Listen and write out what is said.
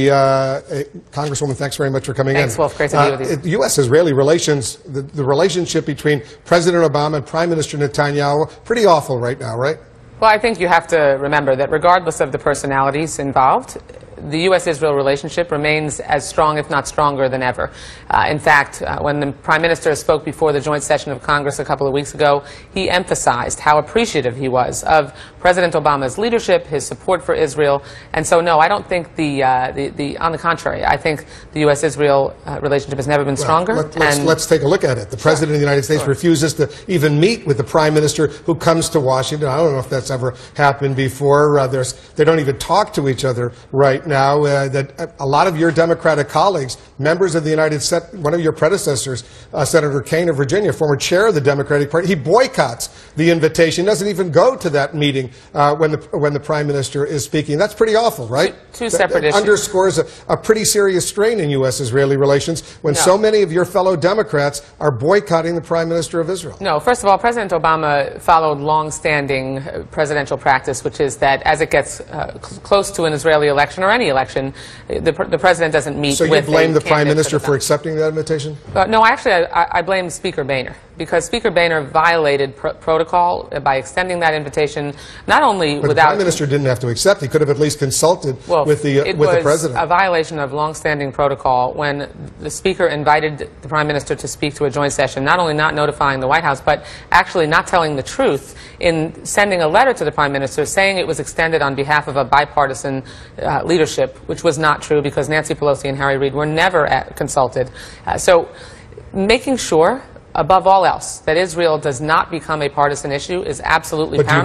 Congresswoman, thanks very much for coming in. Thanks, Wolf. Great to be with you. U.S.-Israeli relations, the relationship between President Obama and Prime Minister Netanyahu, pretty awful right now, right? Well, I think you have to remember that regardless of the personalities involved, the U.S.-Israel relationship remains as strong, if not stronger, than ever. In fact, when the Prime Minister spoke before the joint session of Congress a couple of weeks ago, he emphasized how appreciative he was of President Obama's leadership, his support for Israel. And so, no, I don't think on the contrary, I think the U.S.-Israel relationship has never been stronger. Let's take a look at it. The President of the United States refuses to even meet with the Prime Minister who comes to Washington. I don't know if that's ever happened before. They don't even talk to each other right now. That a lot of your Democratic colleagues, members of the United States, one of your predecessors, Senator Kaine of Virginia, former chair of the Democratic Party, he boycotts the invitation, doesn't even go to that meeting when the Prime Minister is speaking. That's pretty awful, right? Two separate issues. Underscores a pretty serious strain in U.S.-Israeli relations when so many of your fellow Democrats are boycotting the Prime Minister of Israel. No, first of all, President Obama followed long-standing presidential practice, which is that as it gets close to an Israeli election or any election, the president doesn't meet with. So you blame the Prime Minister for accepting that invitation? No, actually, I blame Speaker Boehner, because Speaker Boehner violated protocol by extending that invitation, not only but without. The Prime Minister didn't have to accept. He could have at least consulted with the President. It was a violation of long-standing protocol when the Speaker invited the Prime Minister to speak to a joint session, not only not notifying the White House, but actually not telling the truth in sending a letter to the Prime Minister saying it was extended on behalf of a bipartisan leadership, which was not true because Nancy Pelosi and Harry Reid were never consulted. So making sure, above all else, that Israel does not become a partisan issue is absolutely paramount.